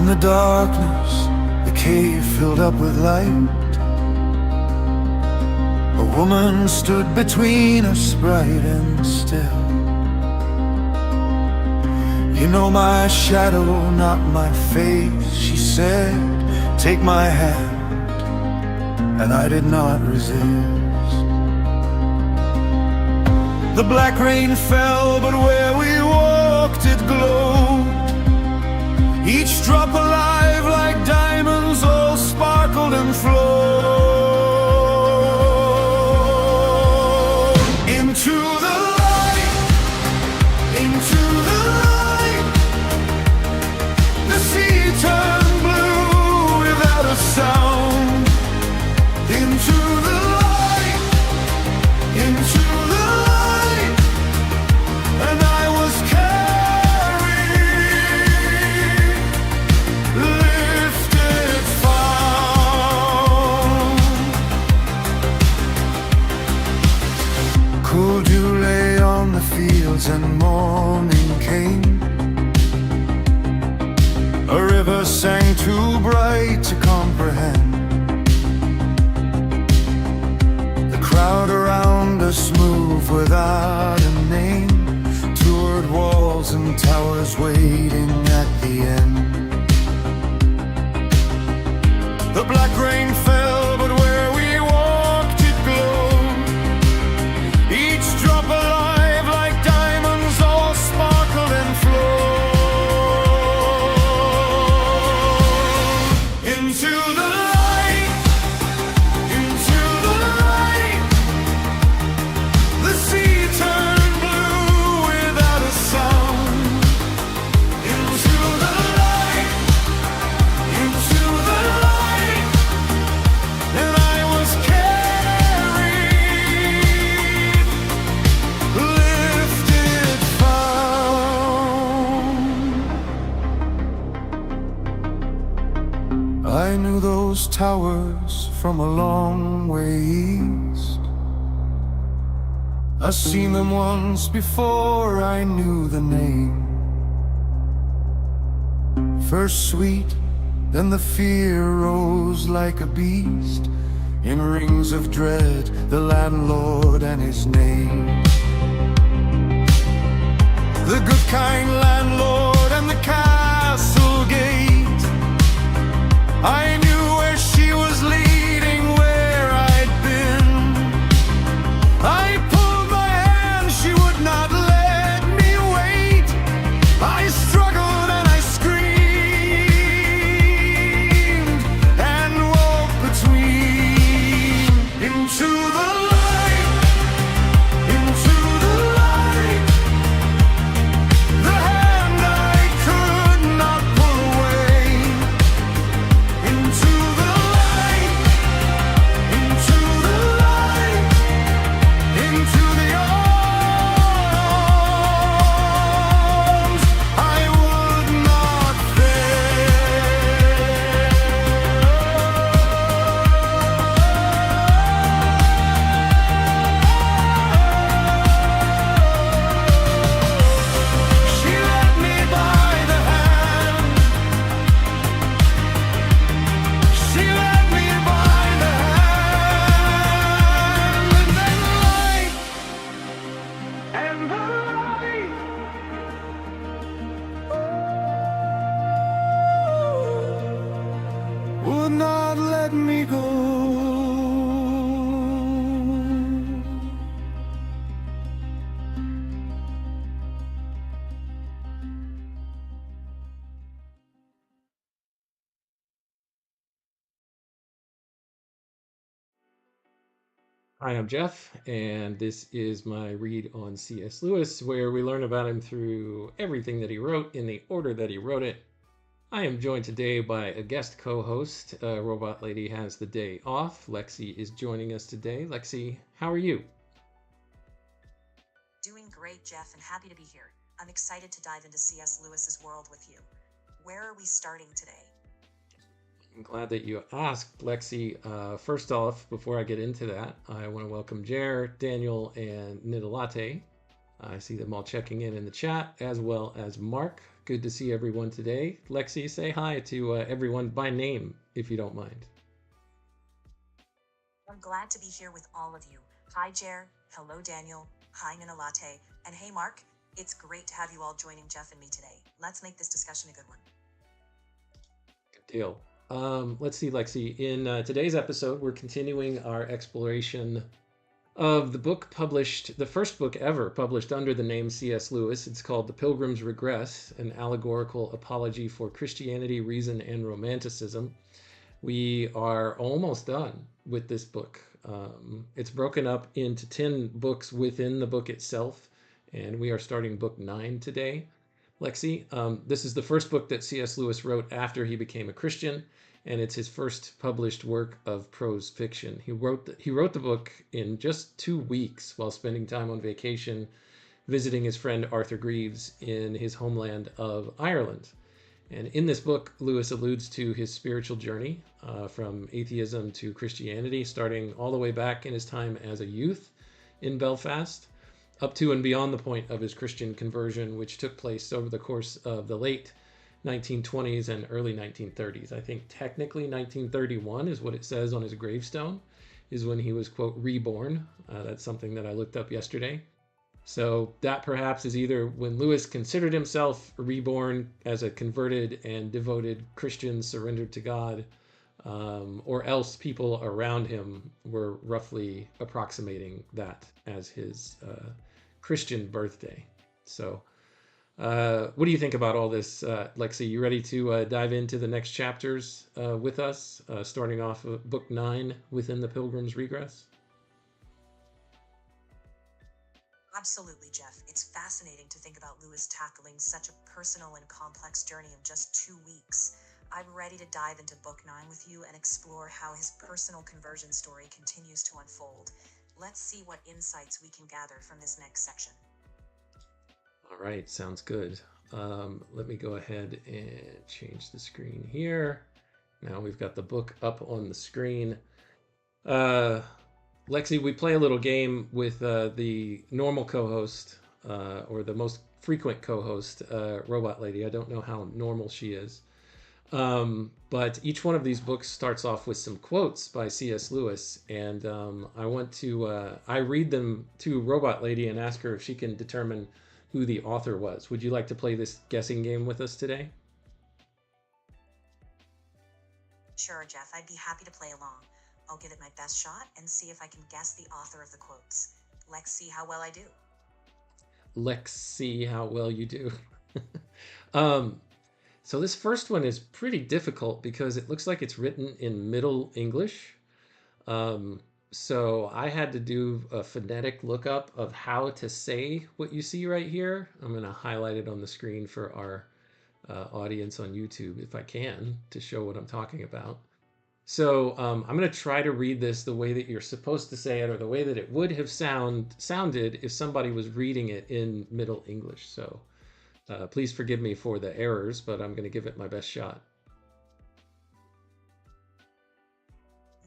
the darkness, the cave filled up with light. A woman stood between us, bright and still. You know my shadow, not my face, she said. Take my hand, and I did not resist. The black rain fell, but where we walked it glowed. Each drop alive like diamonds, all sparkled and flowed. Into the light, into the light. The sea turned blue without a sound. Into the light, into the light. And I was carried, lifted, found. Cool dew lay on the fields and morning came. A river sang too bright to comprehend. The crowd around us moved without a name, toward walls and towers waiting at the end. The black rain fell, but where we walked it glowed. Each drop alive like diamonds, all sparkled and flowed. Into the light, into the light. The sea turned blue without a sound. Into the light, into the light. And I was carried, lifted, found. I knew those towers from a long way east. I seen them once before I knew the name. First sweet, then the fear rose like a beast. In rings of dread, the landlord and his name. The good kind landlord and the castle gate. I knew where she was leading, where I'd been. I pulled my hand, she would not let me wait. I struggled and I screamed and walked between. Into the light, into the light. The hand I could not pull away. Into the light, into the light. Into the arms I would not She led me by the hand. She led me by the hand. And then light and the light would not let me go. Hi, I'm Jeff, and this is my read on C.S. Lewis, where we learn about him through everything that he wrote in the order that he wrote it. I am joined today by a guest co-host. Robot Lady has the day off. Lexi is joining us today. Lexi, how are you? Doing great, Jeff, and happy to be here. I'm excited to dive into C.S. Lewis's world with you. Where are we starting today? I'm glad that you asked, Lexi. First off, before I get into that, I want to welcome Jer, Daniel, and Nidalate. I see them all checking in the chat, as well as Mark. Good to see everyone today. Lexi, say hi to everyone by name, if you don't mind. I'm glad to be here with all of you. Hi, Jer. Hello, Daniel. Hi, Nina Latte. And hey, Mark. It's great to have you all joining Jeff and me today. Let's make this discussion a good one. Good deal. Let's see, Lexi. In today's episode, we're continuing our exploration of the book published, the first book ever published under the name C.S. Lewis. It's called The Pilgrim's Regress, an Allegorical Apology for Christianity, Reason and Romanticism. We are almost done with this book. It's broken up into 10 books within the book itself, and we are starting book 9 today. Lexi, this is the first book that C.S. Lewis wrote after he became a Christian, and it's his first published work of prose fiction. He wrote the book in just 2 weeks while spending time on vacation visiting his friend Arthur Greeves in his homeland of Ireland. And in this book, Lewis alludes to his spiritual journey from atheism to Christianity, starting all the way back in his time as a youth in Belfast, up to and beyond the point of his Christian conversion, which took place over the course of the late 1920s and early 1930s. I think technically 1931 is what it says on his gravestone, is when he was, quote, reborn. That's something that I looked up yesterday. So that perhaps is either when Lewis considered himself reborn as a converted and devoted Christian surrendered to God, or else people around him were roughly approximating that as his Christian birthday. So what do you think about all this, Lexi? You ready to dive into the next chapters with us, starting off of book 9 within the Pilgrim's Regress? Absolutely, Jeff. It's fascinating to think about Lewis tackling such a personal and complex journey in just 2 weeks. I'm ready to dive into book 9 with you and explore how his personal conversion story continues to unfold. Let's see what insights we can gather from this next section. All right, sounds good. Let me go ahead and change the screen here. Now we've got the book up on the screen. Lexi, we play a little game with the normal co-host, or the most frequent co-host, Robot Lady. I don't know how normal she is. But each one of these books starts off with some quotes by C.S. Lewis, and I read them to Robot Lady and ask her if she can determine who the author was. Would you like to play this guessing game with us today? Sure, Jeff. I'd be happy to play along. I'll give it my best shot and see if I can guess the author of the quotes. Let's see how well I do. Let's see how well you do. So this first one is pretty difficult because it looks like it's written in Middle English. So I had to do a phonetic lookup of how to say what you see right here. I'm going to highlight it on the screen for our audience on YouTube if I can, to show what I'm talking about. So I'm going to try to read this the way that you're supposed to say it, or the way that it would have sounded if somebody was reading it in Middle English. So please forgive me for the errors, but I'm going to give it my best shot.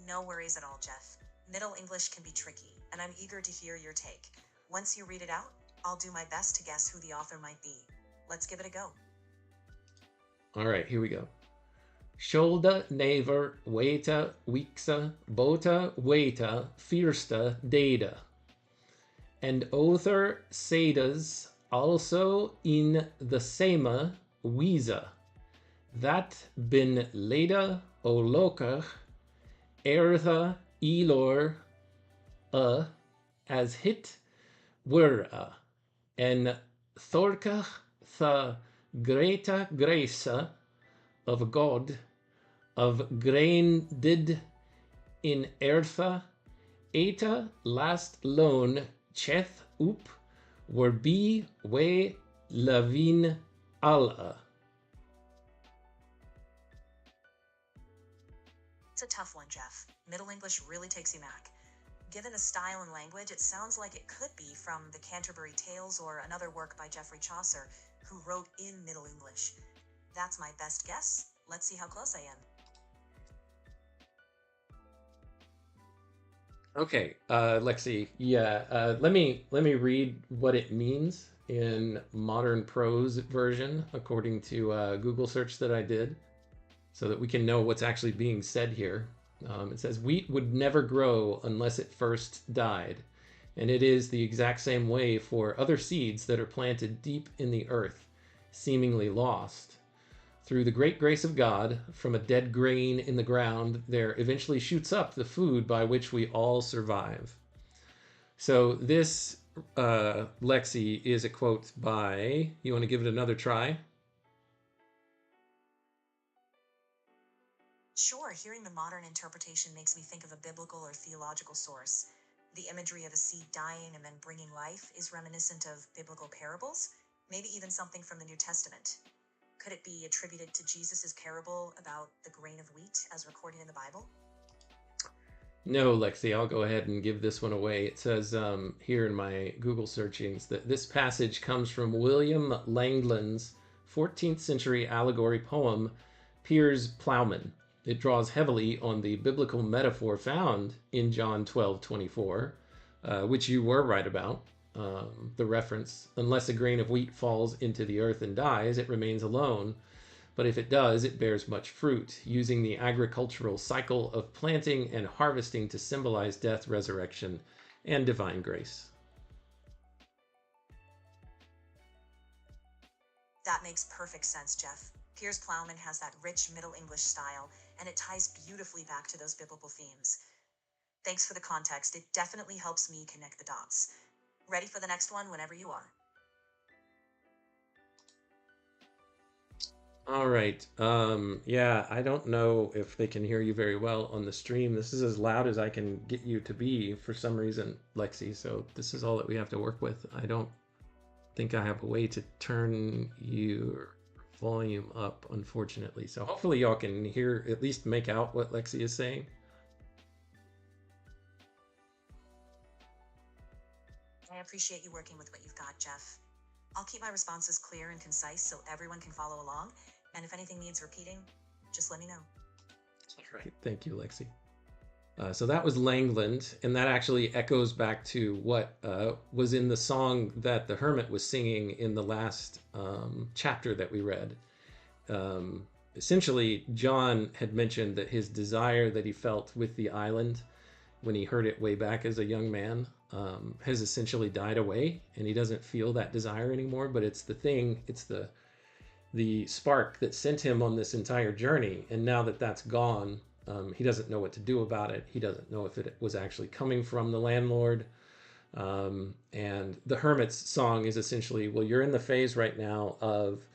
No worries at all, Jeff. Middle English can be tricky, and I'm eager to hear your take. Once you read it out, I'll do my best to guess who the author might be. Let's give it a go. All right, here we go. Shoulda never waita wixa bota waita firsta data. And other sadas also in the same visa. That bin leda o lokach ertha elor as hit were en thorkach the greta grace of God of grain did in eartha eta last loan cheth up were be we lavin alla. It's a tough one, Jeff. Middle English really takes you back. Given the style and language, it sounds like it could be from the Canterbury Tales or another work by Geoffrey Chaucer, who wrote in Middle English. That's my best guess. Let's see how close I am. Okay, Lexi. Yeah, let me read what it means in modern prose version, according to a Google search that I did, so that we can know what's actually being said here. It says, wheat would never grow unless it first died. And it is the exact same way for other seeds that are planted deep in the earth, seemingly lost. Through the great grace of God, from a dead grain in the ground, there eventually shoots up the food by which we all survive. So this, Lexi, is a quote by, you want to give it another try? Sure, hearing the modern interpretation makes me think of a biblical or theological source. The imagery of a seed dying and then bringing life is reminiscent of biblical parables, maybe even something from the New Testament. Could it be attributed to Jesus' parable about the grain of wheat as recorded in the Bible? No, Lexi, I'll go ahead and give this one away. It says here in my Google searchings that this passage comes from William Langland's 14th century allegory poem, Piers Plowman. It draws heavily on the biblical metaphor found in John 12:24, which you were right about. The reference, unless a grain of wheat falls into the earth and dies, it remains alone. But if it does, it bears much fruit, using the agricultural cycle of planting and harvesting to symbolize death, resurrection, and divine grace. That makes perfect sense, Jeff. Piers Plowman has that rich Middle English style, and it ties beautifully back to those biblical themes. Thanks for the context. It definitely helps me connect the dots. Ready for the next one whenever you are. All right. Yeah, I don't know if they can hear you very well on the stream. This is as loud as I can get you to be for some reason, Lexi. So this is all that we have to work with. I don't think I have a way to turn your volume up, unfortunately. So hopefully y'all can hear, at least make out what Lexi is saying. I appreciate you working with what you've got, Jeff. I'll keep my responses clear and concise so everyone can follow along. And if anything needs repeating, just let me know. All right. Thank you, Lexi. So that was Langland, and that actually echoes back to what was in the song that the hermit was singing in the last chapter that we read. Essentially, John had mentioned that his desire that he felt with the island when he heard it way back as a young man has essentially died away, and he doesn't feel that desire anymore. But it's the thing, it's the spark that sent him on this entire journey, and now that that's gone, he doesn't know what to do about it. He doesn't know if it was actually coming from the landlord. And the hermit's song is essentially, well, you're in the phase right now of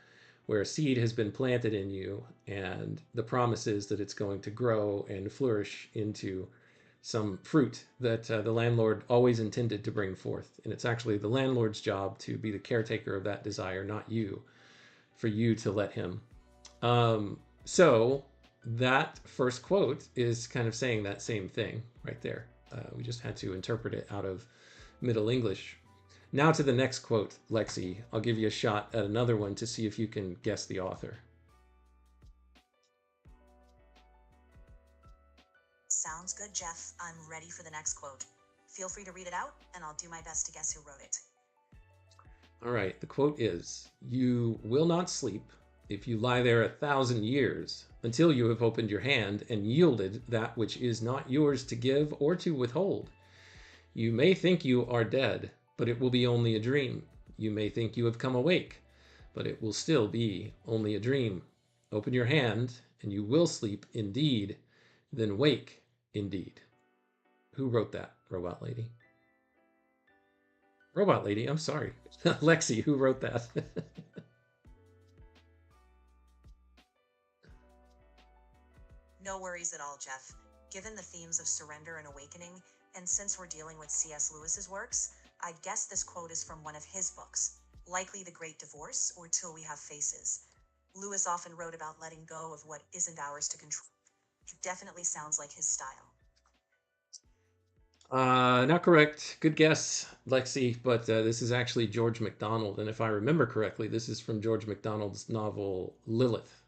where a seed has been planted in you, and the promise is that it's going to grow and flourish into some fruit that the landlord always intended to bring forth. And it's actually the landlord's job to be the caretaker of that desire, not you, for you to let him. So that first quote is kind of saying that same thing right there. We just had to interpret it out of Middle English. Now to the next quote, Lexi. I'll give you a shot at another one to see if you can guess the author. Sounds good, Jeff. I'm ready for the next quote. Feel free to read it out, and I'll do my best to guess who wrote it. All right, the quote is, "You will not sleep if you lie there 1,000 years until you have opened your hand and yielded that which is not yours to give or to withhold. You may think you are dead, but it will be only a dream. You may think you have come awake, but it will still be only a dream. Open your hand, and you will sleep indeed, then wake indeed." Who wrote that, Robot Lady? Robot Lady, I'm sorry. Lexi, who wrote that? No worries at all, Jeff. Given the themes of surrender and awakening, and since we're dealing with C.S. Lewis's works, I'd guess this quote is from one of his books, likely The Great Divorce or Till We Have Faces. Lewis often wrote about letting go of what isn't ours to control. It definitely sounds like his style. Not correct. Good guess, Lexi, but this is actually George MacDonald, and if I remember correctly, this is from George MacDonald's novel Lilith.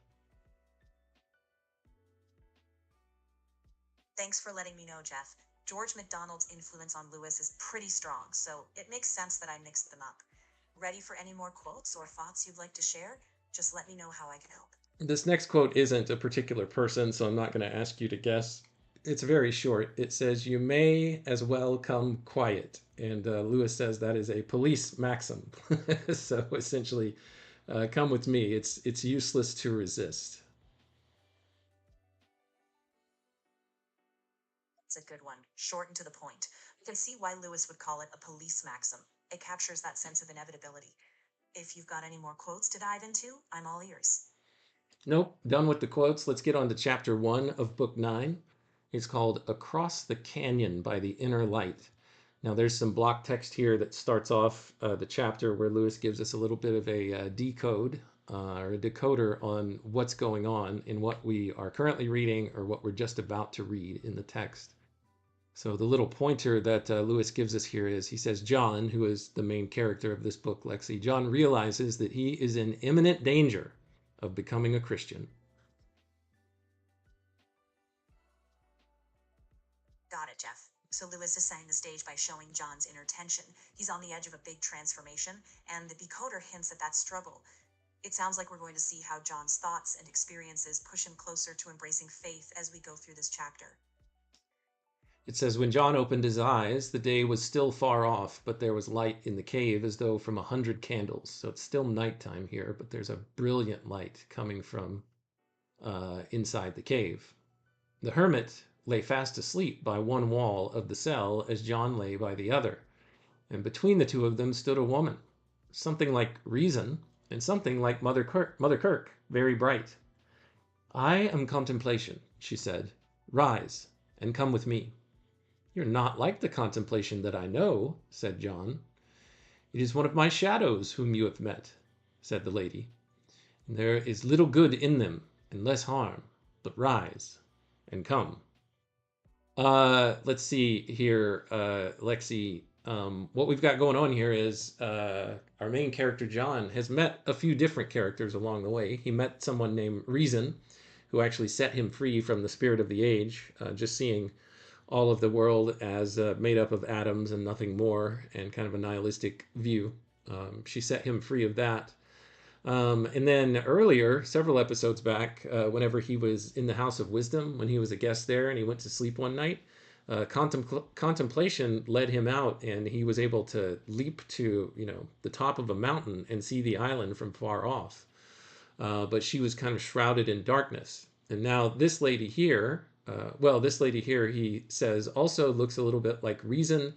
Thanks for letting me know, Jeff. George MacDonald's influence on Lewis is pretty strong, so it makes sense that I mixed them up. Ready for any more quotes or thoughts you'd like to share? Just let me know how I can help. This next quote isn't a particular person, so I'm not going to ask you to guess. It's very short. It says, "You may as well come quiet." And Lewis says that is a police maxim. So essentially, come with me. It's useless to resist. It's a good one, short and to the point. You can see why Lewis would call it a police maxim. It captures that sense of inevitability. If you've got any more quotes to dive into, I'm all ears. Nope, done with the quotes. Let's get on to chapter 1 of book 9. It's called Across the Canyon by the Inner Light. Now, there's some block text here that starts off the chapter where Lewis gives us a little bit of a decode or a decoder on what's going on in what we are currently reading or what we're just about to read in the text. So the little pointer that Lewis gives us here is, he says, John, who is the main character of this book, Lexi, John realizes that he is in imminent danger of becoming a Christian. Got it, Jeff. So Lewis is setting the stage by showing John's inner tension. He's on the edge of a big transformation, and the decoder hints at that struggle. It sounds like we're going to see how John's thoughts and experiences push him closer to embracing faith as we go through this chapter. It says, when John opened his eyes, the day was still far off, but there was light in the cave as though from 100 candles. So it's still nighttime here, but there's a brilliant light coming from inside the cave. The hermit lay fast asleep by one wall of the cell as John lay by the other, and between the two of them stood a woman, something like Reason and something like Mother Kirk, very bright. "I am Contemplation," she said. "Rise and come with me." "You're not like the Contemplation that I know," said John. "It is one of my shadows whom you have met," said the lady. "And there is little good in them and less harm, but rise and come." Let's see here, Lexi. What we've got going on here is our main character, John, has met a few different characters along the way. He met someone named Reason, who actually set him free from the spirit of the age, just seeing all of the world as made up of atoms and nothing more, and kind of a nihilistic view. She set him free of that. And then earlier, several episodes back, whenever he was in the House of Wisdom, when he was a guest there and he went to sleep one night, contemplation led him out, and he was able to leap to, the top of a mountain and see the island from far off. But she was kind of shrouded in darkness. And now this lady here, he says, also looks a little bit like Reason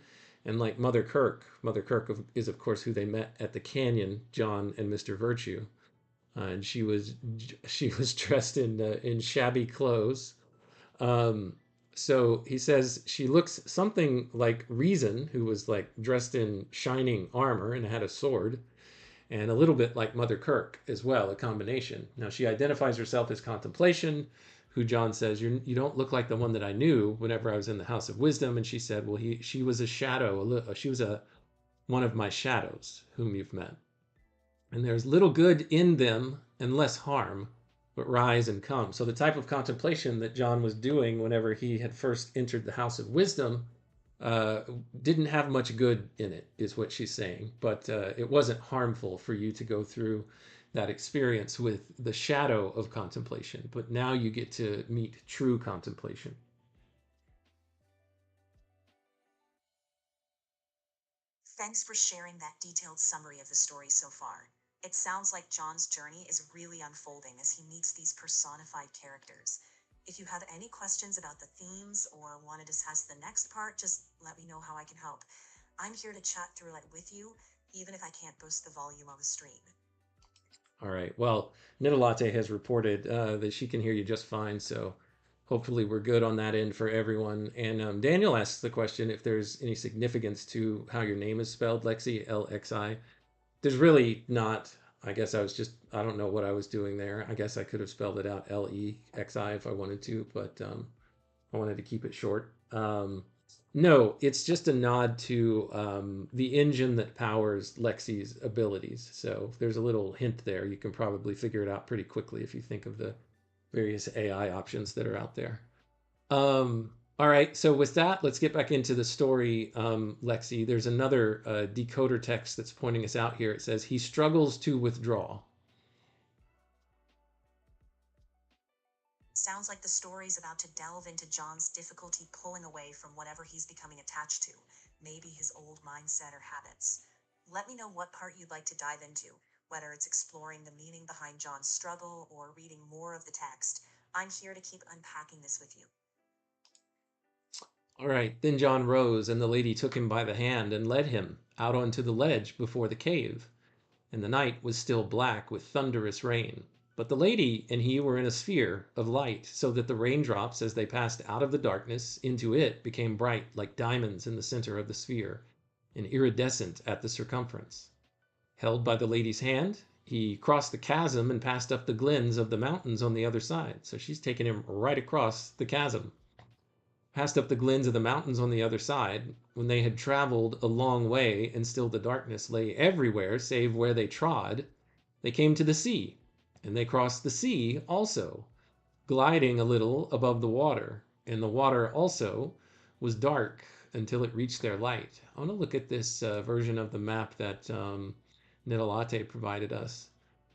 and like Mother Kirk. Mother Kirk is, of course, who they met at the canyon, John and Mr. Virtue. And she was dressed in shabby clothes. So he says she looks something like Reason, who was like dressed in shining armor and had a sword, and a little bit like Mother Kirk as well, a combination. Now she identifies herself as Contemplation, who John says, you don't look like the one that I knew whenever I was in the House of Wisdom. And she said, well, she was a shadow. She was one of my shadows whom you've met. And there's little good in them and less harm, but rise and come. So the type of contemplation that John was doing whenever he had first entered the House of Wisdom didn't have much good in it, is what she's saying. But it wasn't harmful for you to go through that experience with the shadow of contemplation. But now you get to meet true contemplation. Thanks for sharing that detailed summary of the story so far. It sounds like John's journey is really unfolding as he meets these personified characters. If you have any questions about the themes or want to discuss the next part, just let me know how I can help. I'm here to chat through it with you, even if I can't boost the volume of the stream. All right. Well, Nidalatte has reported that she can hear you just fine, so hopefully we're good on that end for everyone. And Daniel asks the question if there's any significance to how your name is spelled, Lexi, L-X-I. There's really not. I guess I don't know what I was doing there. I guess I could have spelled it out L-E-X-I if I wanted to, but I wanted to keep it short. No, it's just a nod to the engine that powers Lexi's abilities. So there's a little hint there. You can probably figure it out pretty quickly if you think of the various AI options that are out there. All right, so with that, let's get back into the story, Lexi. There's another decoder text that's pointing us out here. It says, he struggles to withdraw. Sounds like the story's about to delve into John's difficulty pulling away from whatever he's becoming attached to, maybe his old mindset or habits. Let me know what part you'd like to dive into, whether it's exploring the meaning behind John's struggle or reading more of the text. I'm here to keep unpacking this with you. All right, then John rose, and the lady took him by the hand and led him out onto the ledge before the cave. And the night was still black with thunderous rain. But the lady and he were in a sphere of light, so that the raindrops, as they passed out of the darkness into it, became bright like diamonds in the center of the sphere, and iridescent at the circumference. Held by the lady's hand, he crossed the chasm and passed up the glens of the mountains on the other side. So she's taking him right across the chasm. Passed up the glens of the mountains on the other side. When they had traveled a long way, and still the darkness lay everywhere save where they trod, they came to the sea, and they crossed the sea also, gliding a little above the water. And the water also was dark until it reached their light. I want to look at this version of the map that Nitalate provided us.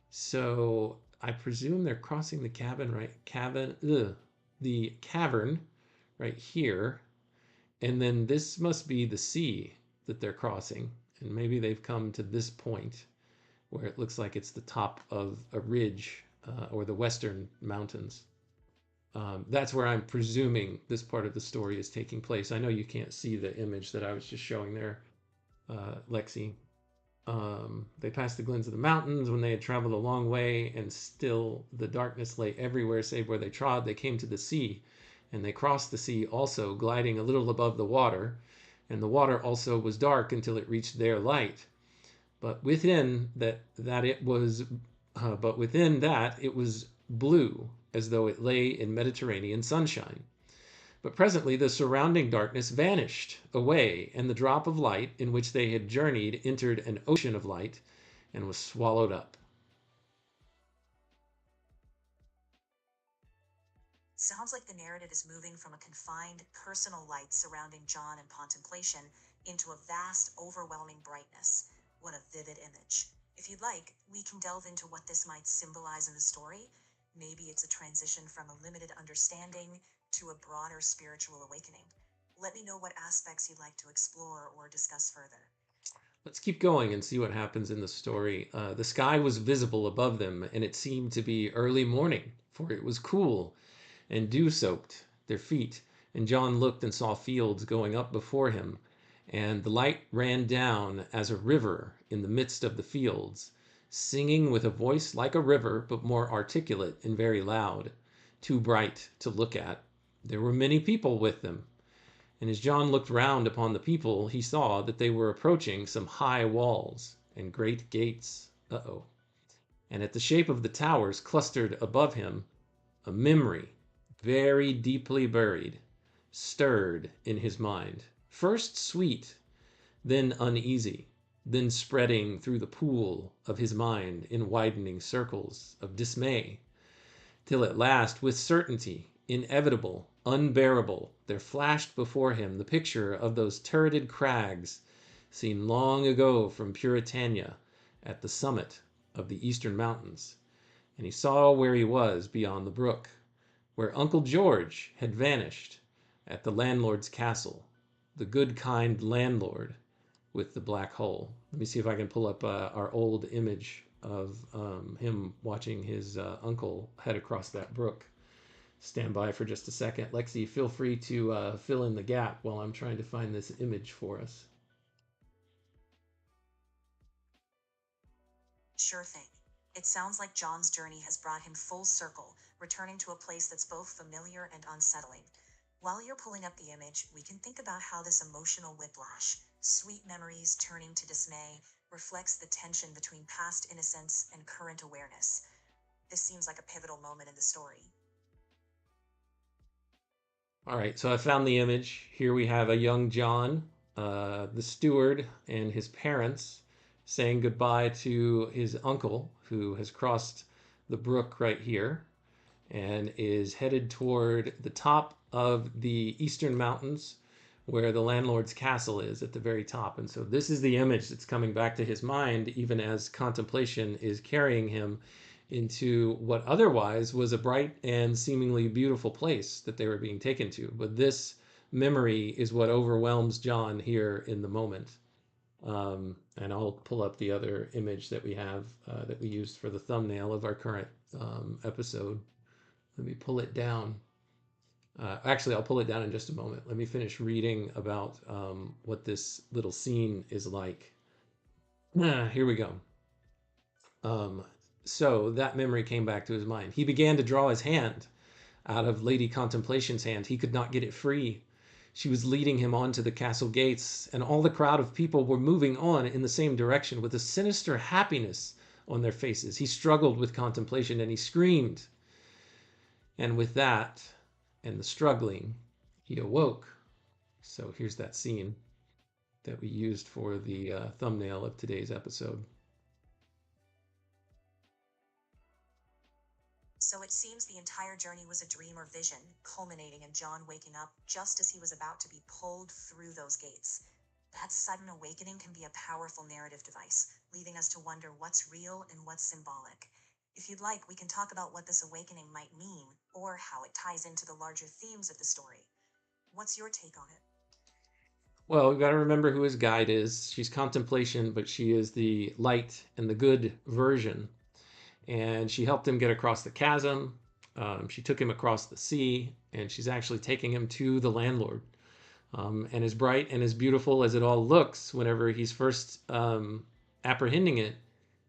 So I presume they're crossing the the cavern right here. And then this must be the sea that they're crossing. And maybe they've come to this point where it looks like it's the top of a ridge or the western mountains. That's where I'm presuming this part of the story is taking place. I know you can't see the image that I was just showing there, Lexi. They passed the glens of the mountains when they had traveled a long way, and still the darkness lay everywhere save where they trod. They came to the sea, and they crossed the sea also, gliding a little above the water. And the water also was dark until it reached their light. But within that it was blue, as though it lay in Mediterranean sunshine. But presently the surrounding darkness vanished away, and the drop of light in which they had journeyed entered an ocean of light and was swallowed up. Sounds like the narrative is moving from a confined, personal light surrounding John and contemplation into a vast, overwhelming brightness. What a vivid image. If you'd like, we can delve into what this might symbolize in the story. Maybe it's a transition from a limited understanding to a broader spiritual awakening. Let me know what aspects you'd like to explore or discuss further. Let's keep going and see what happens in the story. The sky was visible above them, and it seemed to be early morning, for it was cool and dew-soaked their feet. And John looked and saw fields going up before him, and the light ran down as a river in the midst of the fields, singing with a voice like a river, but more articulate and very loud, too bright to look at. There were many people with them. And as John looked round upon the people, he saw that they were approaching some high walls and great gates. And at the shape of the towers clustered above him, a memory, very deeply buried, stirred in his mind. First sweet, then uneasy, then spreading through the pool of his mind in widening circles of dismay, till at last, with certainty, inevitable, unbearable, there flashed before him the picture of those turreted crags seen long ago from Puritania at the summit of the eastern mountains. And he saw where he was beyond the brook, where Uncle George had vanished at the landlord's castle, the good kind landlord with the black hole. Let me see if I can pull up our old image of him watching his uncle head across that brook. Stand by for just a second. Lexi, feel free to fill in the gap while I'm trying to find this image for us. Sure thing. It sounds like John's journey has brought him full circle, returning to a place that's both familiar and unsettling. While you're pulling up the image, we can think about how this emotional whiplash, sweet memories turning to dismay, reflects the tension between past innocence and current awareness. This seems like a pivotal moment in the story. All right, so I found the image. Here we have a young John, the steward, and his parents saying goodbye to his uncle, who has crossed the brook right here. and is headed toward the top of the eastern mountains where the landlord's castle is at the very top. And so this is the image that's coming back to his mind, even as contemplation is carrying him into what otherwise was a bright and seemingly beautiful place that they were being taken to. But this memory is what overwhelms John here in the moment. And I'll pull up the other image that we have that we used for the thumbnail of our current episode. Let me pull it down. Actually, I'll pull it down in just a moment. Let me finish reading about what this little scene is like. Here we go. So that memory came back to his mind. He began to draw his hand out of Lady Contemplation's hand. He could not get it free. She was leading him on to the castle gates, and all the crowd of people were moving on in the same direction with a sinister happiness on their faces. He struggled with contemplation and he screamed. And with that and the struggling, he awoke. So here's that scene that we used for the thumbnail of today's episode. So it seems the entire journey was a dream or vision, culminating in John waking up just as he was about to be pulled through those gates. That sudden awakening can be a powerful narrative device, leaving us to wonder what's real and what's symbolic. If you'd like, we can talk about what this awakening might mean, or how it ties into the larger themes of the story. What's your take on it? Well, we've got to remember who his guide is. She's contemplation, but she is the light and the good version. And she helped him get across the chasm. She took him across the sea, and she's actually taking him to the landlord. And as bright and as beautiful as it all looks, whenever he's first apprehending it,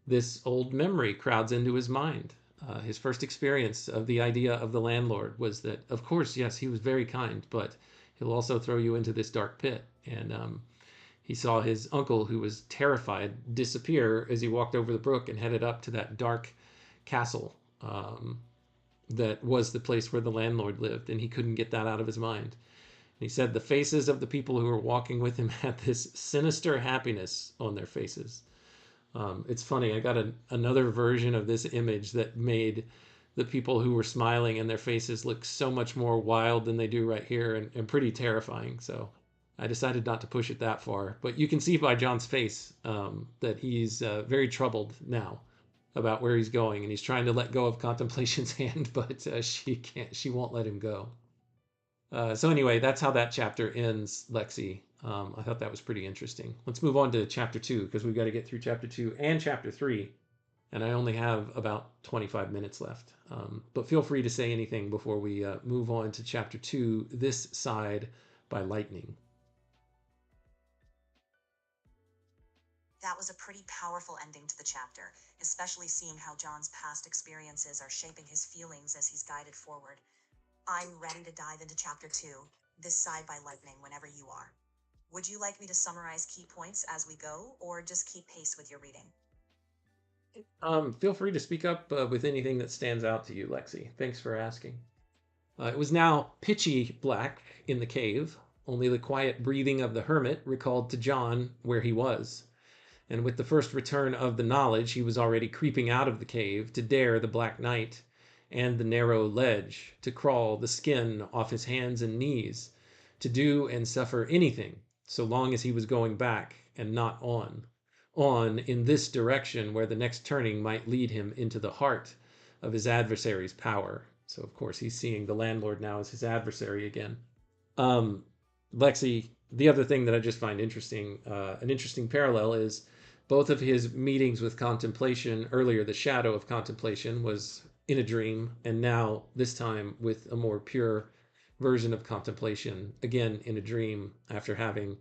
this old memory crowds into his mind. His first experience of the idea of the landlord was that, of course, yes, he was very kind, but he'll also throw you into this dark pit. And he saw his uncle, who was terrified, disappear as he walked over the brook and headed up to that dark castle that was the place where the landlord lived, and he couldn't get that out of his mind. And he said the faces of the people who were walking with him had this sinister happiness on their faces. It's funny, I got another version of this image that made the people who were smiling and their faces look so much more wild than they do right here, and pretty terrifying. So I decided not to push it that far. But you can see by John's face that he's very troubled now about where he's going, and he's trying to let go of contemplation's hand, but she won't let him go. So anyway, that's how that chapter ends, Lexi. I thought that was pretty interesting. Let's move on to chapter 2, because we've got to get through chapter 2 and chapter 3, and I only have about 25 minutes left. But feel free to say anything before we move on to chapter 2, This Side by Lightning. That was a pretty powerful ending to the chapter, especially seeing how John's past experiences are shaping his feelings as he's guided forward. I'm ready to dive into chapter 2, This Side by Lightning, whenever you are. Would you like me to summarize key points as we go, or just keep pace with your reading? Feel free to speak up with anything that stands out to you, Lexi. Thanks for asking. It was now pitchy black in the cave. Only the quiet breathing of the hermit recalled to John where he was. And with the first return of the knowledge, he was already creeping out of the cave to dare the black night and the narrow ledge, to crawl the skin off his hands and knees, to do and suffer anything, so long as he was going back and not on in this direction where the next turning might lead him into the heart of his adversary's power. So, of course, he's seeing the landlord now as his adversary again. Lexi, the other thing that I just find interesting, an interesting parallel is both of his meetings with contemplation earlier. The shadow of contemplation was in a dream, and now this time with a more pure version of contemplation, again in a dream, after having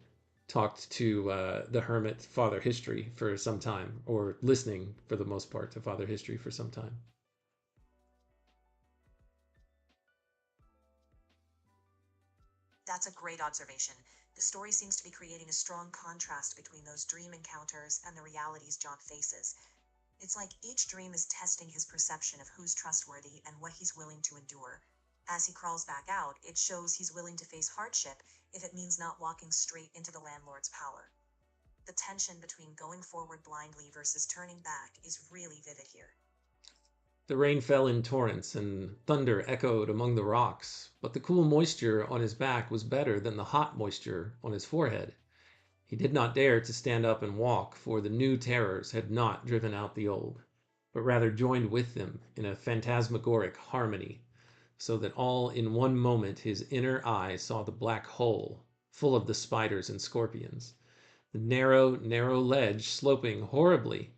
talked to the hermit Father History for some time, or listening for the most part to Father History for some time. That's a great observation. The story seems to be creating a strong contrast between those dream encounters and the realities John faces. It's like each dream is testing his perception of who's trustworthy and what he's willing to endure. As he crawls back out, it shows he's willing to face hardship if it means not walking straight into the landlord's power. The tension between going forward blindly versus turning back is really vivid here. The rain fell in torrents, and thunder echoed among the rocks, but the cool moisture on his back was better than the hot moisture on his forehead. He did not dare to stand up and walk, for the new terrors had not driven out the old, but rather joined with them in a phantasmagoric harmony, so that all in one moment his inner eye saw the black hole, full of the spiders and scorpions, the narrow, narrow ledge sloping horribly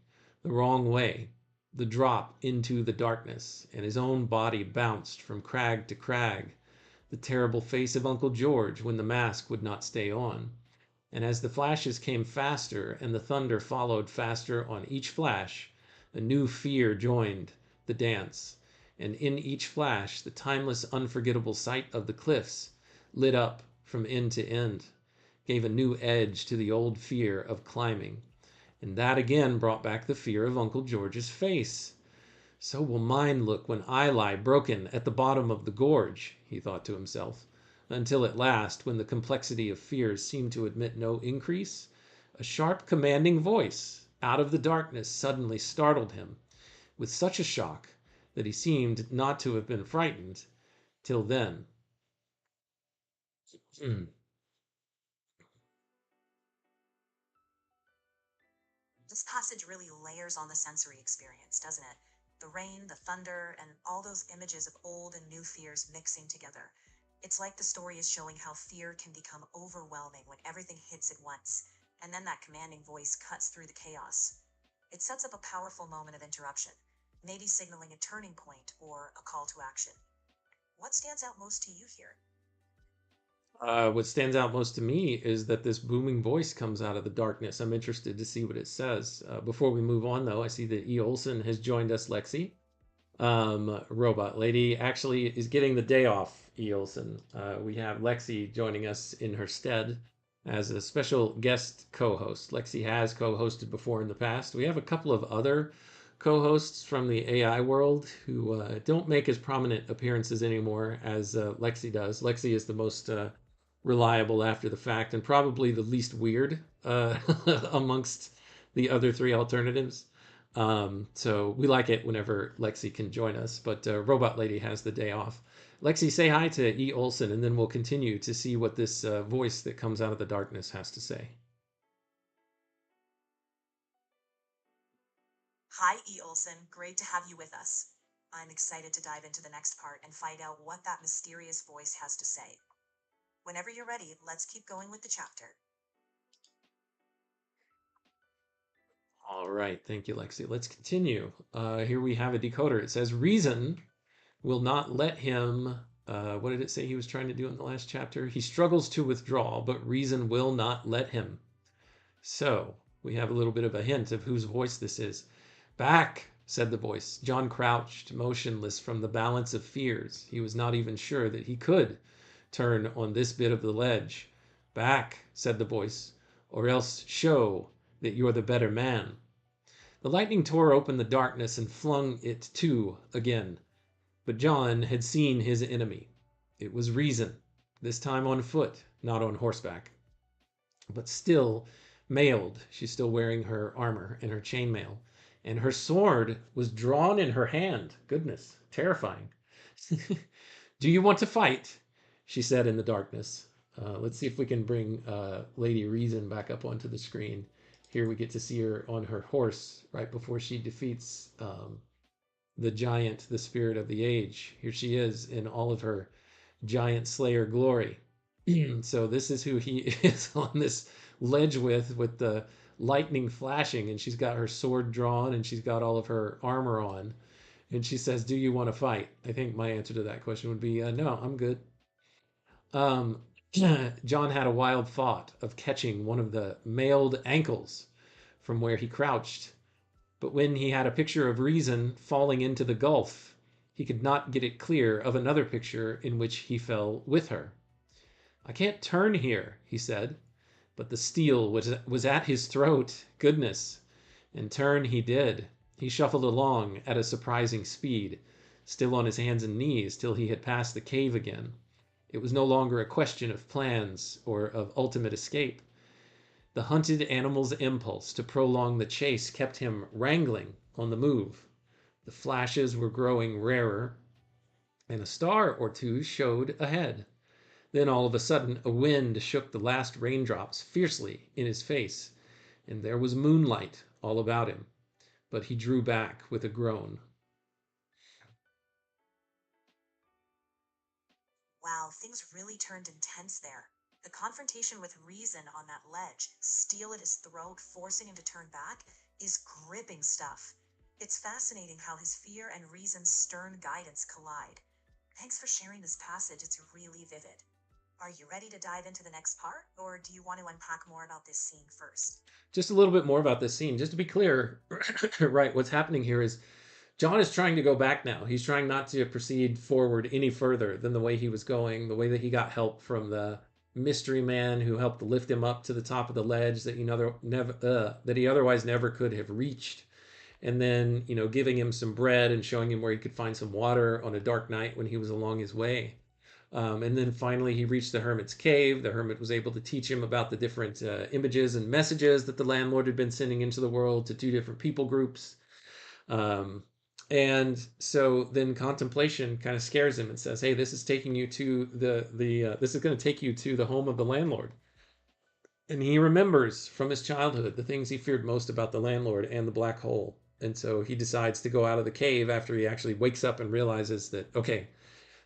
the wrong way, the drop into the darkness, and his own body bounced from crag to crag, the terrible face of Uncle George when the mask would not stay on. And as the flashes came faster and the thunder followed faster on each flash, a new fear joined the dance, and in each flash the timeless, unforgettable sight of the cliffs, lit up from end to end, gave a new edge to the old fear of climbing, and that again brought back the fear of Uncle George's face. So will mine look when I lie broken at the bottom of the gorge, he thought to himself, until at last, when the complexity of fears seemed to admit no increase, a sharp, commanding voice out of the darkness suddenly startled him with such a shock that he seemed not to have been frightened till then. This passage really layers on the sensory experience, doesn't it? The rain, the thunder, and all those images of old and new fears mixing together. It's like the story is showing how fear can become overwhelming when everything hits at once, and then that commanding voice cuts through the chaos. It sets up a powerful moment of interruption, maybe signaling a turning point or a call to action. What stands out most to you here? What stands out most to me is that this booming voice comes out of the darkness. I'm interested to see what it says. Before we move on, though, I see that E. Olson has joined us, Lexi. Robot Lady actually is getting the day off, E. Olson. We have Lexi joining us in her stead as a special guest co-host. Lexi has co-hosted before in the past. We have a couple of other co-hosts from the AI world who don't make as prominent appearances anymore as Lexi does. Lexi is the most reliable after the fact and probably the least weird amongst the other three alternatives. So we like it whenever Lexi can join us, but Robot Lady has the day off. Lexi, say hi to E. Olson, and then we'll continue to see what this voice that comes out of the darkness has to say. Hi, E. Olson. Great to have you with us. I'm excited to dive into the next part and find out what that mysterious voice has to say. Whenever you're ready, let's keep going with the chapter. All right, thank you, Lexi. Let's continue. Here we have a decoder. It says, reason will not let him, what did it say he was trying to do in the last chapter? He struggles to withdraw, but reason will not let him. So we have a little bit of a hint of whose voice this is. Back, said the voice. John crouched, motionless from the balance of fears. He was not even sure that he could turn on this bit of the ledge. Back, said the voice, or else show that you're the better man. The lightning tore open the darkness and flung it to again. But John had seen his enemy. It was reason, this time on foot, not on horseback. But still mailed, she's still wearing her armor and her chainmail, and her sword was drawn in her hand. Goodness, terrifying. Do you want to fight? She said in the darkness. Let's see if we can bring Lady Reason back up onto the screen. Here we get to see her on her horse right before she defeats the giant, the spirit of the age. Here she is in all of her giant slayer glory. So this is who he is on this ledge with the lightning flashing, and she's got her sword drawn and she's got all of her armor on. And she says, do you want to fight? I think my answer to that question would be, no, I'm good. John had a wild thought of catching one of the mailed ankles from where he crouched. But when he had a picture of reason falling into the gulf, he could not get it clear of another picture in which he fell with her. I can't turn here, he said, but the steel was at his throat. Goodness. And turn he did. He shuffled along at a surprising speed, still on his hands and knees till he had passed the cave again. It was no longer a question of plans or of ultimate escape. The hunted animal's impulse to prolong the chase kept him wrangling on the move. The flashes were growing rarer, and a star or two showed ahead. Then all of a sudden a wind shook the last raindrops fiercely in his face, and there was moonlight all about him. But he drew back with a groan. Wow, things really turned intense there. The confrontation with reason on that ledge, steel at his throat, forcing him to turn back, is gripping stuff. It's fascinating how his fear and reason's stern guidance collide. Thanks for sharing this passage, it's really vivid. Are you ready to dive into the next part, or do you want to unpack more about this scene first? Just a little bit more about this scene. Just to be clear, right, what's happening here is John is trying to go back now. He's trying not to proceed forward any further than the way he was going, the way that he got help from the mystery man who helped lift him up to the top of the ledge that that he otherwise never could have reached. And then, giving him some bread and showing him where he could find some water on a dark night when he was along his way. And then finally, he reached the hermit's cave. The hermit was able to teach him about the different images and messages that the landlord had been sending into the world to two different people groups. And so then contemplation kind of scares him and says, "Hey, this is taking you to this is going to take you to the home of the landlord." And he remembers from his childhood the things he feared most about the landlord and the black hole. And so he decides to go out of the cave after he actually wakes up and realizes that, okay,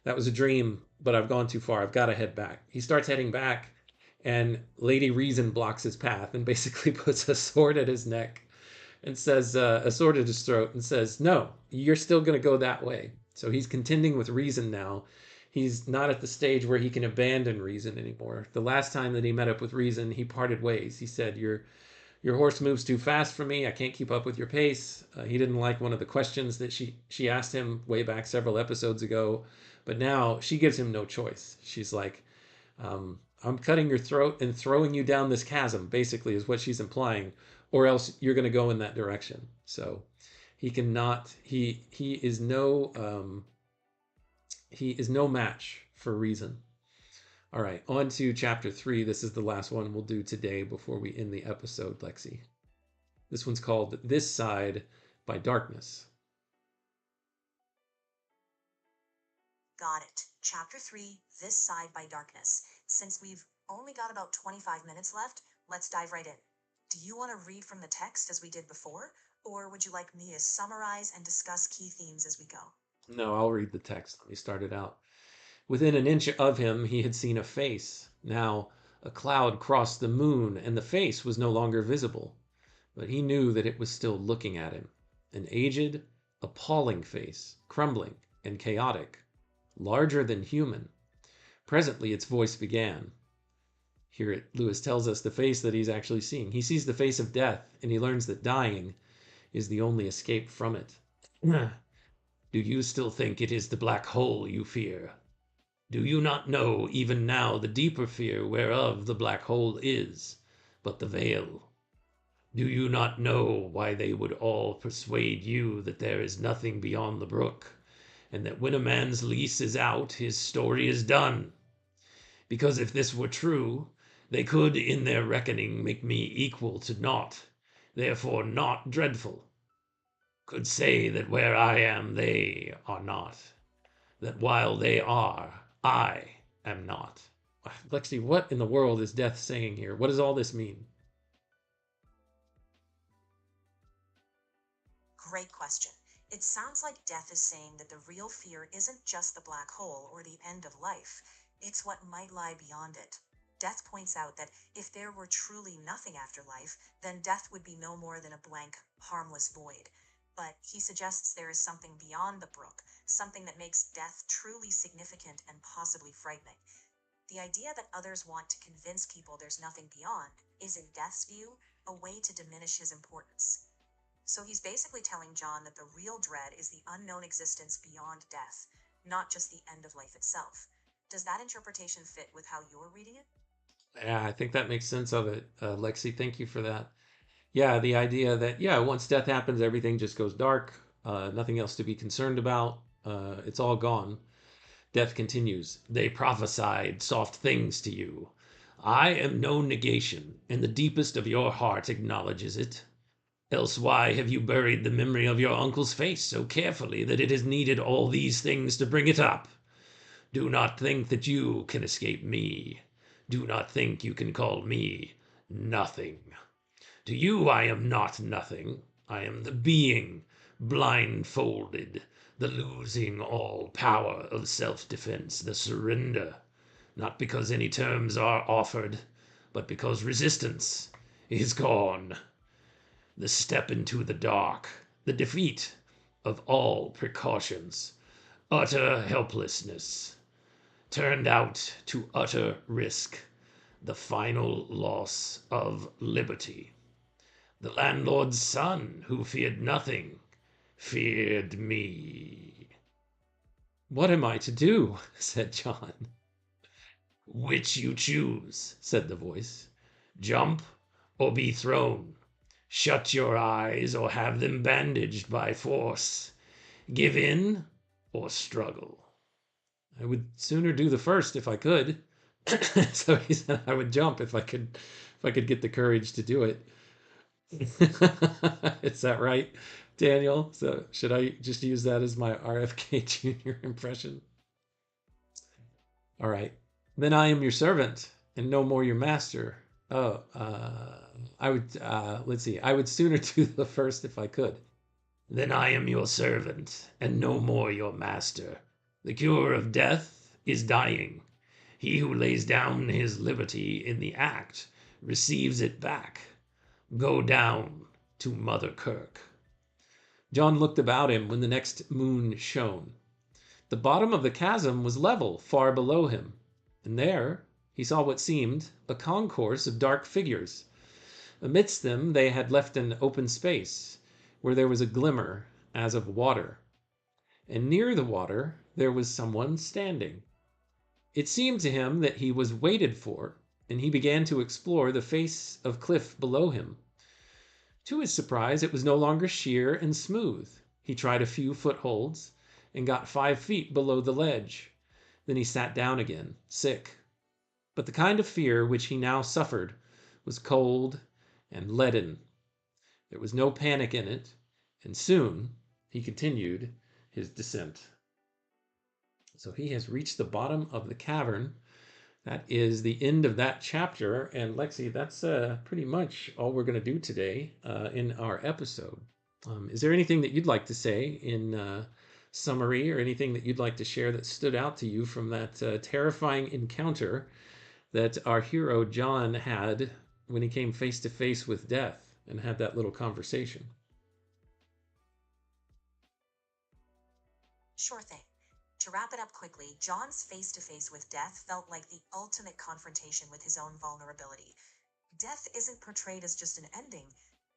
that was a dream, but I've gone too far. I've got to head back. He starts heading back, and Lady Reason blocks his path and basically puts a sword at his neck and says, a sword at his throat, and says, "No, you're still going to go that way." So he's contending with reason now. He's not at the stage where he can abandon reason anymore. The last time that he met up with reason, he parted ways. He said, your horse moves too fast for me. I can't keep up with your pace. He didn't like one of the questions that she asked him way back several episodes ago. But now she gives him no choice. She's like, I'm cutting your throat and throwing you down this chasm, basically, is what she's implying, or else you're going to go in that direction. So he cannot, he is no match for reason. All right, on to chapter 3. This is the last one we'll do today before we end the episode, Lexi. This one's called This Side by Darkness. Got it. Chapter 3, This Side by Darkness. Since we've only got about 25 minutes left, let's dive right in. Do you want to read from the text as we did before, or would you like me to summarize and discuss key themes as we go? No, I'll read the text. Let me start it out. Within an inch of him he had seen a face. Now a cloud crossed the moon, and the face was no longer visible. But he knew that it was still looking at him. An aged, appalling face, crumbling and chaotic, larger than human. Presently its voice began. Here Lewis tells us the face that he's actually seeing. He sees the face of death, and he learns that dying is the only escape from it. Do you still think it is the black hole you fear? Do you not know even now the deeper fear whereof the black hole is, but the veil? Do you not know why they would all persuade you that there is nothing beyond the brook, and that when a man's lease is out, his story is done? Because if this were true, they could in their reckoning make me equal to naught, therefore not dreadful. Could say that where I am they are not, that while they are, I am not. Lexi, what in the world is Death saying here? What does all this mean? Great question. It sounds like Death is saying that the real fear isn't just the black hole or the end of life, it's what might lie beyond it. Death points out that if there were truly nothing after life, then death would be no more than a blank, harmless void. But he suggests there is something beyond the brook, something that makes death truly significant and possibly frightening. The idea that others want to convince people there's nothing beyond is, in Death's view, a way to diminish his importance. So he's basically telling John that the real dread is the unknown existence beyond death, not just the end of life itself. Does that interpretation fit with how you're reading it? Yeah, I think that makes sense of it. Lexi, thank you for that. Yeah, the idea that, once death happens, everything just goes dark, nothing else to be concerned about, it's all gone. Death continues. They prophesied soft things to you. I am no negation, and the deepest of your heart acknowledges it. Else why have you buried the memory of your uncle's face so carefully that it has needed all these things to bring it up? Do not think that you can escape me. Do not think you can call me nothing. To you I am not nothing. I am the being, blindfolded, the losing all power of self-defense, the surrender. Not because any terms are offered, but because resistance is gone. The step into the dark, the defeat of all precautions, utter helplessness, turned out to utter risk, the final loss of liberty. The landlord's son, who feared nothing, feared me. What am I to do? Said John. Which you choose, said the voice. Jump or be thrown. Shut your eyes or have them bandaged by force. Give in or struggle. I would sooner do the first if I could. So he said I would jump if I could get the courage to do it. Is that right, Daniel? So should I just use that as my RFK Jr. impression? All right. Then I am your servant and no more your master. Oh, I would, let's see. I would sooner do the first if I could. Then I am your servant and no more your master. The cure of death is dying. He who lays down his liberty in the act receives it back. Go down to Mother Kirk. John looked about him when the next moon shone. The bottom of the chasm was level far below him, and there he saw what seemed a concourse of dark figures. Amidst them they had left an open space, where there was a glimmer as of water, and near the water there was someone standing. It seemed to him that he was waited for, and he began to explore the face of cliff below him. To his surprise, it was no longer sheer and smooth. He tried a few footholds and got 5 feet below the ledge. Then he sat down again, sick. But the kind of fear which he now suffered was cold and leaden. There was no panic in it, and soon he continued his descent. So he has reached the bottom of the cavern. That is the end of that chapter. And Lexi, that's pretty much all we're going to do today in our episode. Is there anything that you'd like to say in summary, or anything that you'd like to share that stood out to you from that terrifying encounter that our hero John had when he came face to face with death and had that little conversation? Sure thing. To wrap it up quickly, John's face-to-face with death felt like the ultimate confrontation with his own vulnerability. Death isn't portrayed as just an ending,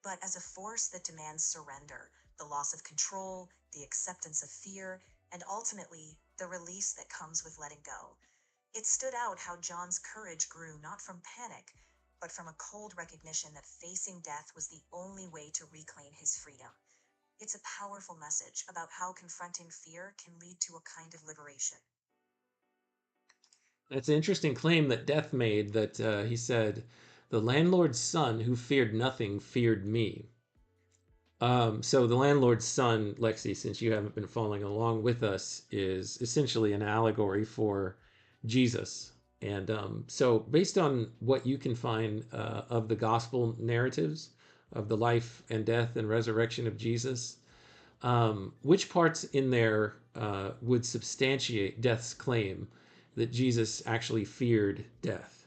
but as a force that demands surrender, the loss of control, the acceptance of fear, and ultimately, the release that comes with letting go. It stood out how John's courage grew not from panic, but from a cold recognition that facing death was the only way to reclaim his freedom. It's a powerful message about how confronting fear can lead to a kind of liberation. It's an interesting claim that Death made, that he said, the landlord's son who feared nothing feared me. So the landlord's son, Lexi, since you haven't been following along with us, is essentially an allegory for Jesus. And so based on what you can find of the gospel narratives of the life and death and resurrection of Jesus, which parts in there would substantiate Death's claim that Jesus actually feared death?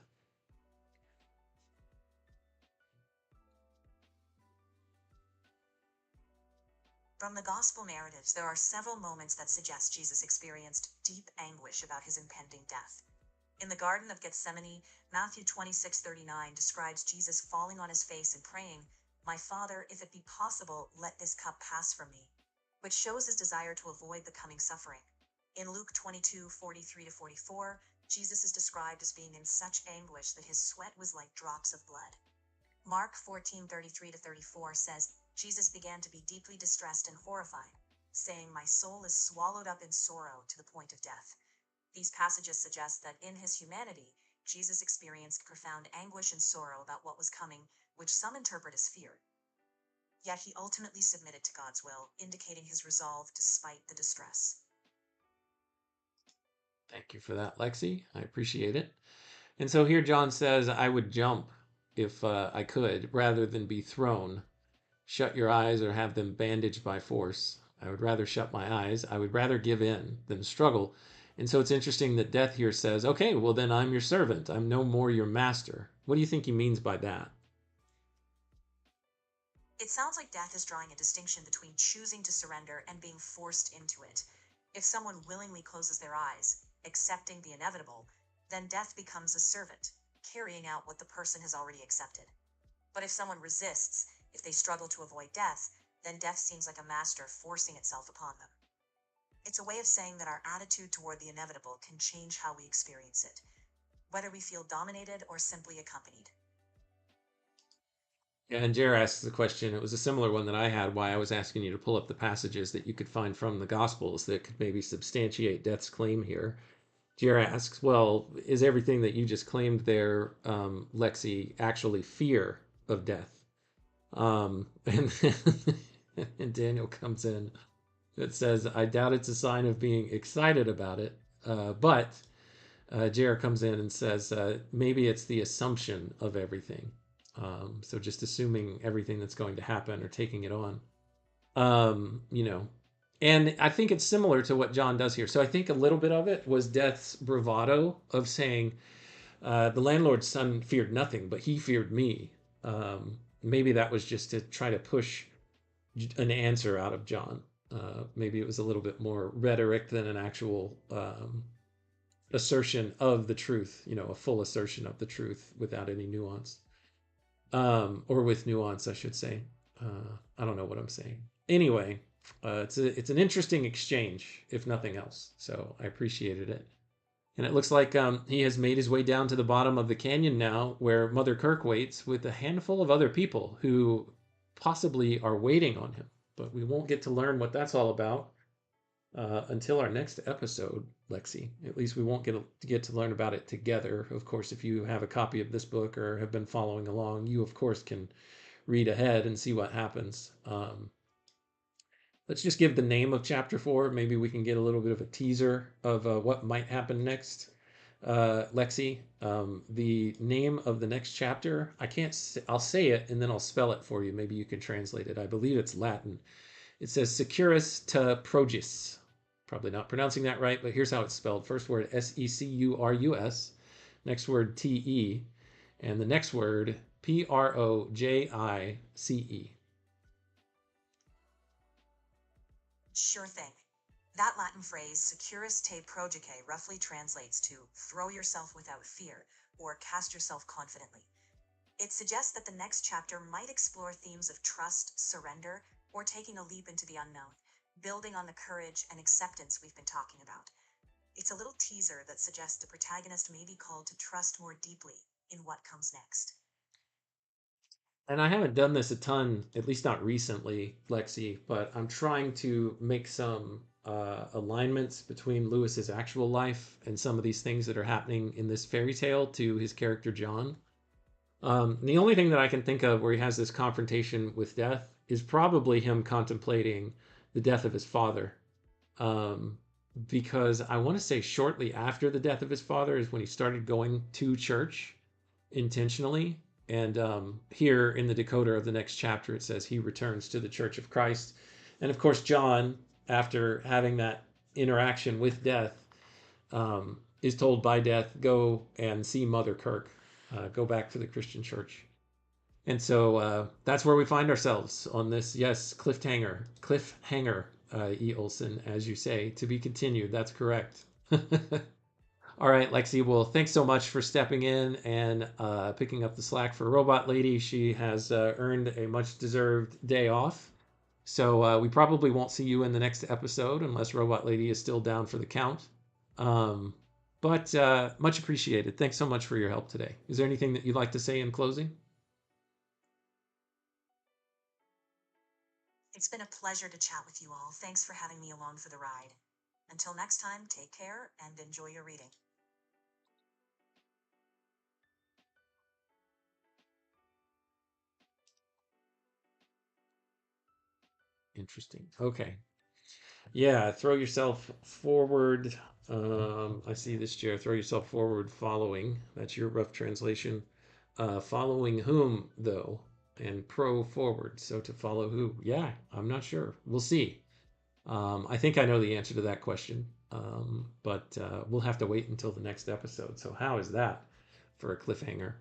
From the gospel narratives, there are several moments that suggest Jesus experienced deep anguish about his impending death. In the Garden of Gethsemane, Matthew 26:39 describes Jesus falling on his face and praying, "My Father, if it be possible, let this cup pass from me," which shows his desire to avoid the coming suffering. In Luke 22:43-44, Jesus is described as being in such anguish that his sweat was like drops of blood. Mark 14:33-34 says, Jesus began to be deeply distressed and horrified, saying, "My soul is swallowed up in sorrow to the point of death." These passages suggest that in his humanity, Jesus experienced profound anguish and sorrow about what was coming, which some interpret as fear. Yet he ultimately submitted to God's will, indicating his resolve despite the distress. Thank you for that, Lexi. I appreciate it. And so here John says, I would jump if I could, rather than be thrown. Shut your eyes or have them bandaged by force. I would rather shut my eyes. I would rather give in than struggle. And so it's interesting that Death here says, okay, well then I'm your servant. I'm no more your master. What do you think he means by that? It sounds like Death is drawing a distinction between choosing to surrender and being forced into it. If someone willingly closes their eyes, accepting the inevitable, then Death becomes a servant, carrying out what the person has already accepted. But if someone resists, if they struggle to avoid death, then Death seems like a master forcing itself upon them. It's a way of saying that our attitude toward the inevitable can change how we experience it, whether we feel dominated or simply accompanied. Yeah, and Jer asks the question, it was a similar one that I had, why I was asking you to pull up the passages that you could find from the Gospels that could maybe substantiate Death's claim here. Jer asks, well, is everything that you just claimed there, Lexi, actually fear of death? And, and Daniel comes in. It says, I doubt it's a sign of being excited about it, but Jer comes in and says, maybe it's the assumption of everything. So just assuming everything that's going to happen or taking it on. You know, and I think it's similar to what John does here. So I think a little bit of it was Death's bravado of saying, the landlord's son feared nothing, but he feared me. Maybe that was just to try to push an answer out of John. Maybe it was a little bit more rhetoric than an actual assertion of the truth, you know, a full assertion of the truth without any nuance. Or with nuance, I should say. I don't know what I'm saying. Anyway, it's an interesting exchange, if nothing else. So I appreciated it. And it looks like he has made his way down to the bottom of the canyon now, where Mother Kirk waits with a handful of other people who possibly are waiting on him. But we won't get to learn what that's all about until our next episode, Lexi. At least we won't get to learn about it together. Of course, if you have a copy of this book or have been following along, you, of course, can read ahead and see what happens. Let's just give the name of chapter 4. Maybe we can get a little bit of a teaser of what might happen next. Lexi, the name of the next chapter, I'll say it and then I'll spell it for you. Maybe you can translate it. I believe it's Latin. It says Securus te Progis. Probably not pronouncing that right, but here's how it's spelled. First word Securus, next word TE, and the next word Projice. Sure thing. That Latin phrase, securus te projice, roughly translates to throw yourself without fear or cast yourself confidently. It suggests that the next chapter might explore themes of trust, surrender, or taking a leap into the unknown, building on the courage and acceptance we've been talking about. It's a little teaser that suggests the protagonist may be called to trust more deeply in what comes next. And I haven't done this a ton, at least not recently, Lexi, but I'm trying to make some alignments between Lewis's actual life and some of these things that are happening in this fairy tale to his character John. The only thing that I can think of where he has this confrontation with death is probably him contemplating the death of his father. Because I want to say shortly after the death of his father is when he started going to church intentionally. And here in the decoder of the next chapter, it says he returns to the Church of Christ. And of course, John, after having that interaction with death, is told by death, go and see Mother Kirk, go back to the Christian church. And so that's where we find ourselves on this, yes, cliffhanger, E. Olson, as you say, to be continued. That's correct. All right, Lexi, well, thanks so much for stepping in and picking up the slack for Robot Lady. She has earned a much-deserved day off. So we probably won't see you in the next episode unless Robot Lady is still down for the count. But much appreciated. Thanks so much for your help today. Is there anything that you'd like to say in closing? It's been a pleasure to chat with you all. Thanks for having me along for the ride. Until next time, take care and enjoy your reading. Interesting. Okay. Yeah, throw yourself forward. I see this chair. Throw yourself forward following. That's your rough translation. Following whom, though? And pro forward. So to follow who? Yeah, I'm not sure. We'll see. I think I know the answer to that question. But we'll have to wait until the next episode. So how is that for a cliffhanger?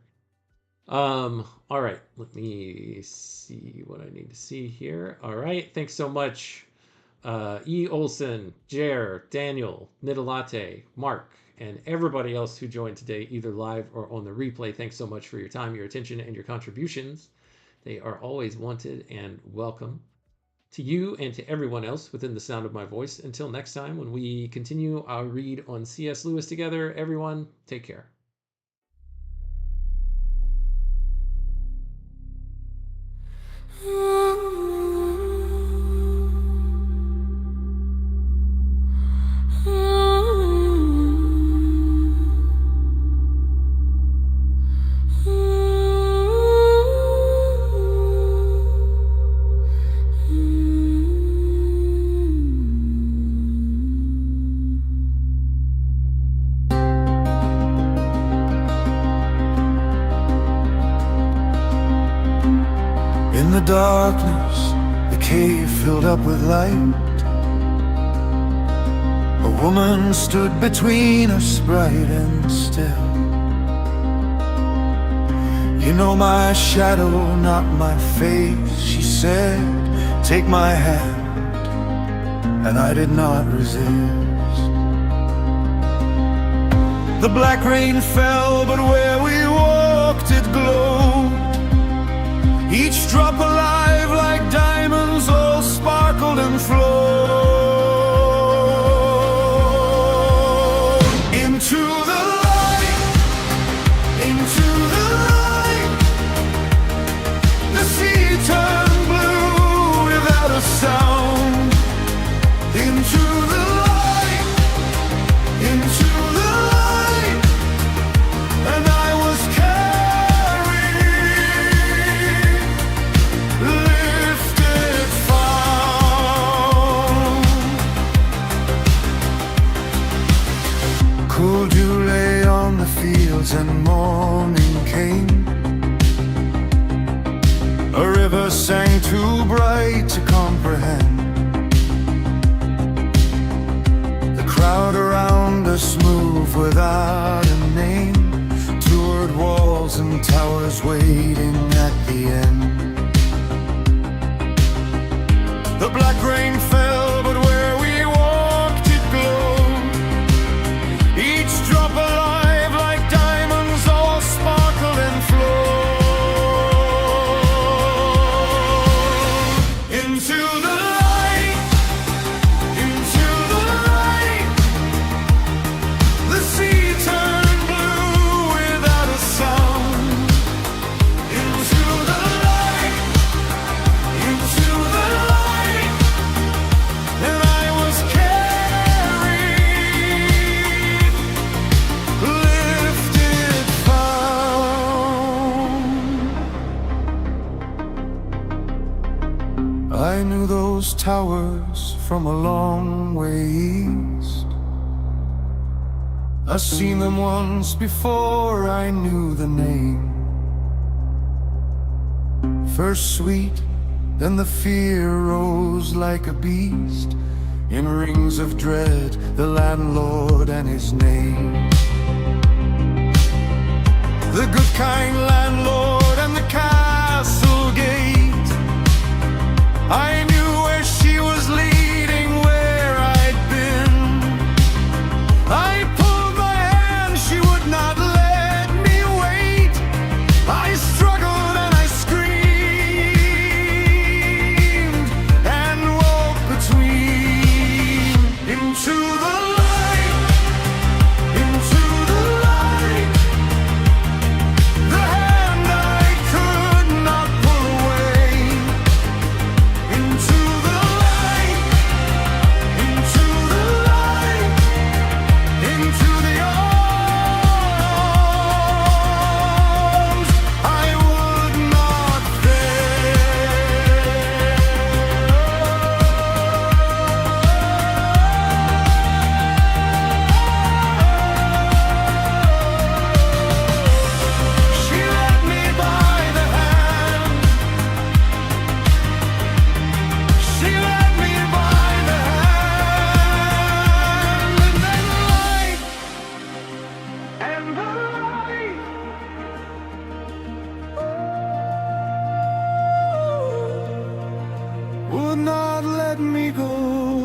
All right, let me see what I need to see here. All right, thanks so much. E. Olson, Jer, Daniel, Nidalate, Mark, and everybody else who joined today, either live or on the replay. Thanks so much for your time, your attention, and your contributions. They are always wanted and welcome. To you and to everyone else within the sound of my voice. Until next time, when we continue our read on C.S. Lewis together, everyone, take care. In the darkness, the cave filled up with light. A woman stood between us, bright and still. You know my shadow, not my face, she said. Take my hand, and I did not resist. The black rain fell, but where we walked it glowed. Each drop alive like diamonds, all sparkled and flowed. Into the light, into the light. The sea turned blue without a sound. Into the light, into the light. And I was cool dew lay on the fields and morning came. A river sang too bright to comprehend. The crowd around us moved without a name, toward walls and towers waiting at the end. The black rain fell, but where we walked it glowed. Each drop alive like diamonds, all sparkled and flowed. Into the light, into the light. The sea turned blue without a sound. Into the light, into the light. And I was carried, lifted, found. I knew those towers from a long way east. I seen them once before I knew the name. First sweet, then the fear rose like a beast. In rings of dread, the landlord and his name. The good kind landlord and the castle gate. I knew where she was leading, where I'd been. I pulled my hand, she would not let me wait. I struggled and I screamed and walked between. Into the light, into the light. The hand I could not pull away. Into would not let me go.